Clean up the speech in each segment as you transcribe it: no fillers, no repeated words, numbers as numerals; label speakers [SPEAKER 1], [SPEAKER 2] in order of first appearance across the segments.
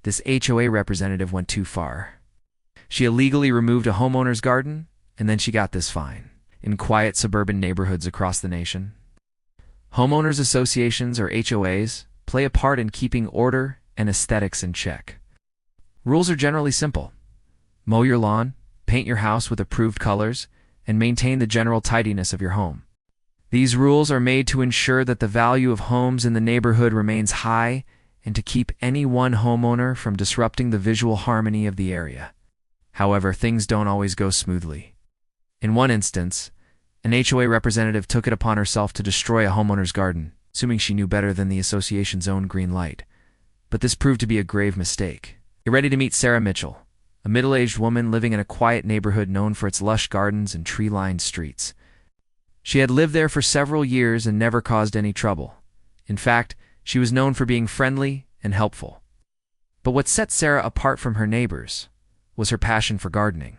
[SPEAKER 1] this HOA representative went too far. She illegally removed a homeowner's garden, and then she got this fine. In quiet suburban neighborhoods across the nation, homeowners associations, or HOAs, play a part in keeping order and aesthetics in check. Rules are generally simple. Mow your lawn, paint your house with approved colors, and maintain the general tidiness of your home. These rules are made to ensure that the value of homes in the neighborhood remains high and to keep any one homeowner from disrupting the visual harmony of the area. However, things don't always go smoothly. In one instance, an HOA representative took it upon herself to destroy a homeowner's garden, assuming she knew better than the association's own green light. But this proved to be a grave mistake. Get ready to meet Sarah Mitchell, a middle-aged woman living in a quiet neighborhood known for its lush gardens and tree-lined streets. She had lived there for several years and never caused any trouble. In fact, she was known for being friendly and helpful. But what set Sarah apart from her neighbors was her passion for gardening.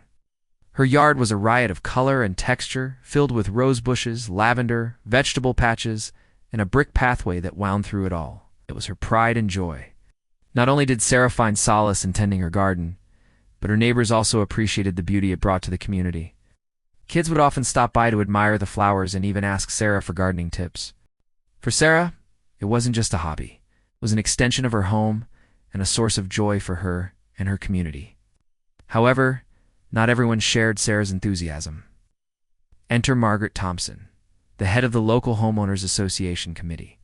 [SPEAKER 1] Her yard was a riot of color and texture, filled with rose bushes, lavender, vegetable patches, and a brick pathway that wound through it all. It was her pride and joy. Not only did Sarah find solace in tending her garden, but her neighbors also appreciated the beauty it brought to the community. Kids would often stop by to admire the flowers and even ask Sarah for gardening tips. For Sarah, it wasn't just a hobby. It was an extension of her home and a source of joy for her and her community. However, not everyone shared Sarah's enthusiasm. Enter Margaret Thompson, the head of the local Homeowners Association committee.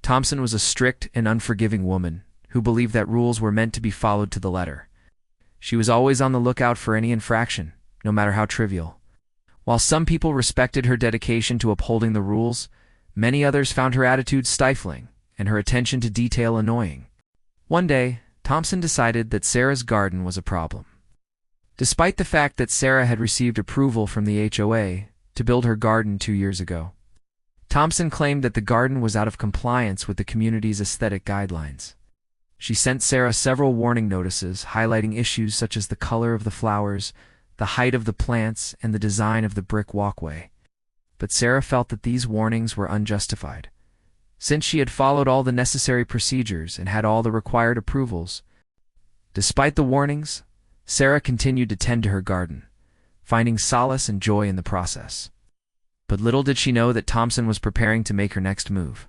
[SPEAKER 1] Thompson was a strict and unforgiving woman who believed that rules were meant to be followed to the letter. She was always on the lookout for any infraction, no matter how trivial. While some people respected her dedication to upholding the rules, many others found her attitude stifling and her attention to detail annoying. One day, Thompson decided that Sarah's garden was a problem. Despite the fact that Sarah had received approval from the HOA to build her garden 2 years ago, Thompson claimed that the garden was out of compliance with the community's aesthetic guidelines. She sent Sarah several warning notices highlighting issues such as the color of the flowers, the height of the plants, and the design of the brick walkway. But Sarah felt that these warnings were unjustified. Since she had followed all the necessary procedures and had all the required approvals. Despite the warnings, Sarah continued to tend to her garden, finding solace and joy in the process. But little did she know that Thompson was preparing to make her next move.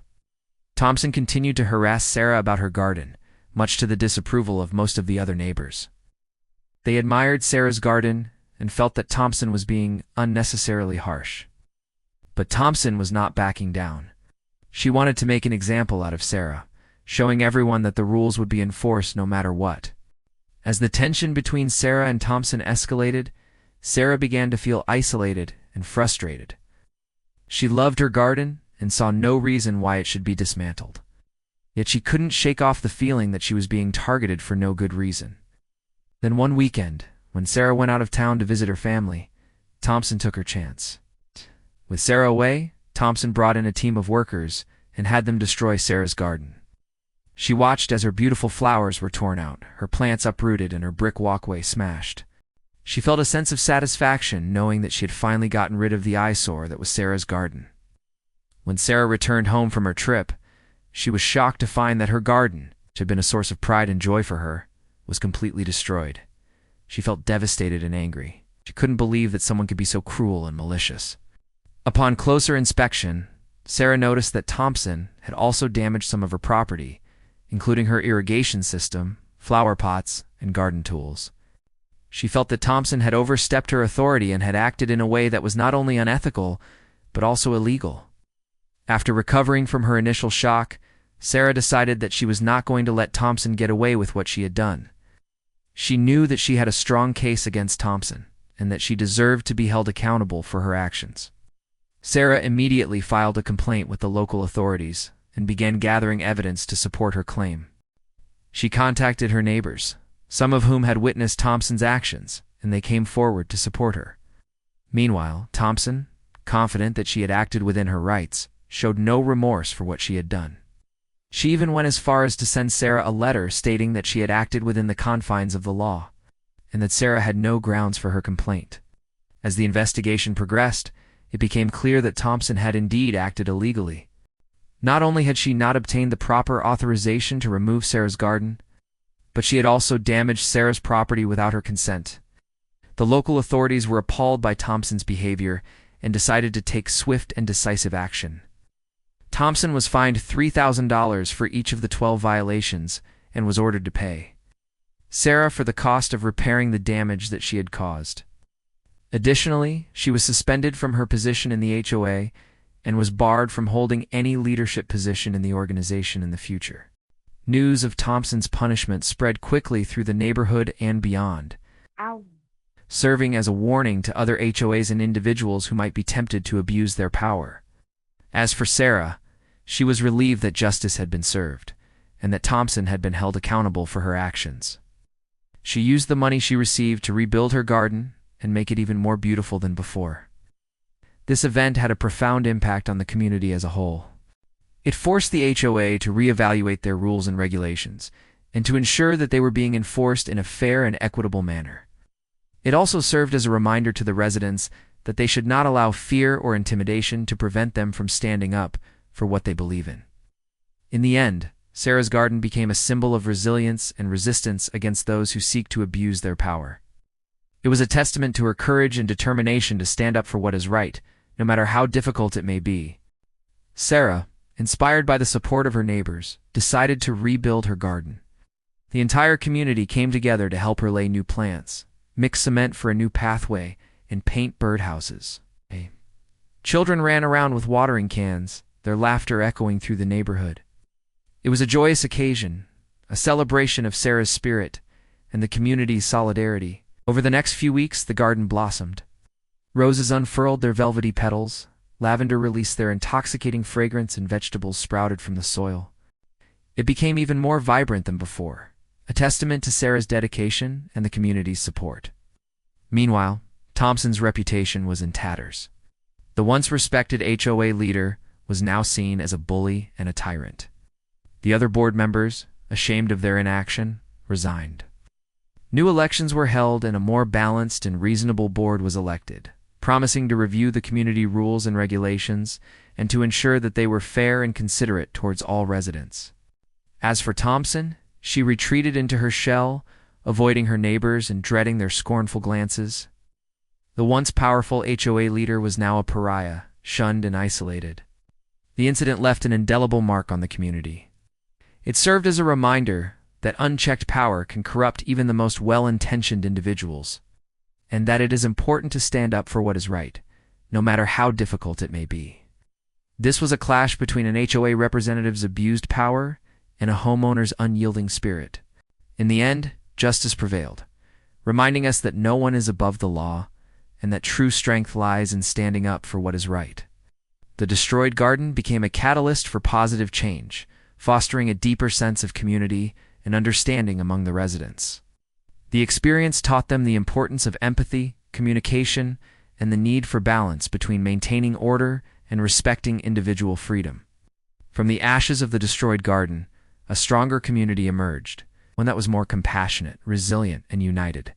[SPEAKER 1] Thompson continued to harass Sarah about her garden, much to the disapproval of most of the other neighbors. They admired Sarah's garden and felt that Thompson was being unnecessarily harsh. But Thompson was not backing down. She wanted to make an example out of Sarah, showing everyone that the rules would be enforced no matter what. As the tension between Sarah and Thompson escalated, Sarah began to feel isolated and frustrated. She loved her garden and saw no reason why it should be dismantled. Yet she couldn't shake off the feeling that she was being targeted for no good reason. Then one weekend, when Sarah went out of town to visit her family, Thompson took her chance. With Sarah away, Thompson brought in a team of workers and had them destroy Sarah's garden. She watched as her beautiful flowers were torn out, her plants uprooted, and her brick walkway smashed. She felt a sense of satisfaction knowing that she had finally gotten rid of the eyesore that was Sarah's garden. When Sarah returned home from her trip, she was shocked to find that her garden, which had been a source of pride and joy for her, was completely destroyed. She felt devastated and angry. She couldn't believe that someone could be so cruel and malicious. Upon closer inspection, Sarah noticed that Thompson had also damaged some of her property, including her irrigation system, flower pots, and garden tools. She felt that Thompson had overstepped her authority and had acted in a way that was not only unethical, but also illegal. After recovering from her initial shock, Sarah decided that she was not going to let Thompson get away with what she had done. She knew that she had a strong case against Thompson, and that she deserved to be held accountable for her actions. Sarah immediately filed a complaint with the local authorities and began gathering evidence to support her claim. She contacted her neighbors, some of whom had witnessed Thompson's actions, and they came forward to support her. Meanwhile, Thompson, confident that she had acted within her rights, showed no remorse for what she had done. She even went as far as to send Sarah a letter stating that she had acted within the confines of the law, and that Sarah had no grounds for her complaint. As the investigation progressed, it became clear that Thompson had indeed acted illegally. Not only had she not obtained the proper authorization to remove Sarah's garden, but she had also damaged Sarah's property without her consent. The local authorities were appalled by Thompson's behavior and decided to take swift and decisive action. Thompson was fined $3,000 for each of the 12 violations and was ordered to pay Sarah for the cost of repairing the damage that she had caused. Additionally, she was suspended from her position in the HOA and was barred from holding any leadership position in the organization in the future. News of Thompson's punishment spread quickly through the neighborhood and beyond, serving as a warning to other HOAs and individuals who might be tempted to abuse their power. As for Sarah, she was relieved that justice had been served, and that Thompson had been held accountable for her actions. She used the money she received to rebuild her garden and make it even more beautiful than before. This event had a profound impact on the community as a whole. It forced the HOA to reevaluate their rules and regulations, and to ensure that they were being enforced in a fair and equitable manner. It also served as a reminder to the residents that they should not allow fear or intimidation to prevent them from standing up for what they believe in. In the end, Sarah's garden became a symbol of resilience and resistance against those who seek to abuse their power. It was a testament to her courage and determination to stand up for what is right, no matter how difficult it may be. Sarah, inspired by the support of her neighbors, decided to rebuild her garden. The entire community came together to help her lay new plants, mix cement for a new pathway, and paint birdhouses. Children ran around with watering cans, their laughter echoing through the neighborhood. It was a joyous occasion, a celebration of Sarah's spirit and the community's solidarity. Over the next few weeks, the garden blossomed. Roses unfurled their velvety petals, lavender released their intoxicating fragrance, and vegetables sprouted from the soil. It became even more vibrant than before, a testament to Sarah's dedication and the community's support. Meanwhile, Thompson's reputation was in tatters. The once respected HOA leader was now seen as a bully and a tyrant. The other board members, ashamed of their inaction, resigned. New elections were held and a more balanced and reasonable board was elected, promising to review the community rules and regulations and to ensure that they were fair and considerate towards all residents. As for Thompson, she retreated into her shell, avoiding her neighbors and dreading their scornful glances. The once powerful HOA leader was now a pariah, shunned and isolated. The incident left an indelible mark on the community. It served as a reminder that unchecked power can corrupt even the most well-intentioned individuals, and that it is important to stand up for what is right, no matter how difficult it may be. This was a clash between an HOA representative's abused power and a homeowner's unyielding spirit. In the end, justice prevailed, reminding us that no one is above the law and that true strength lies in standing up for what is right. The destroyed garden became a catalyst for positive change, fostering a deeper sense of community and understanding among the residents. The experience taught them the importance of empathy, communication, and the need for balance between maintaining order and respecting individual freedom. From the ashes of the destroyed garden, a stronger community emerged, one that was more compassionate, resilient, and united.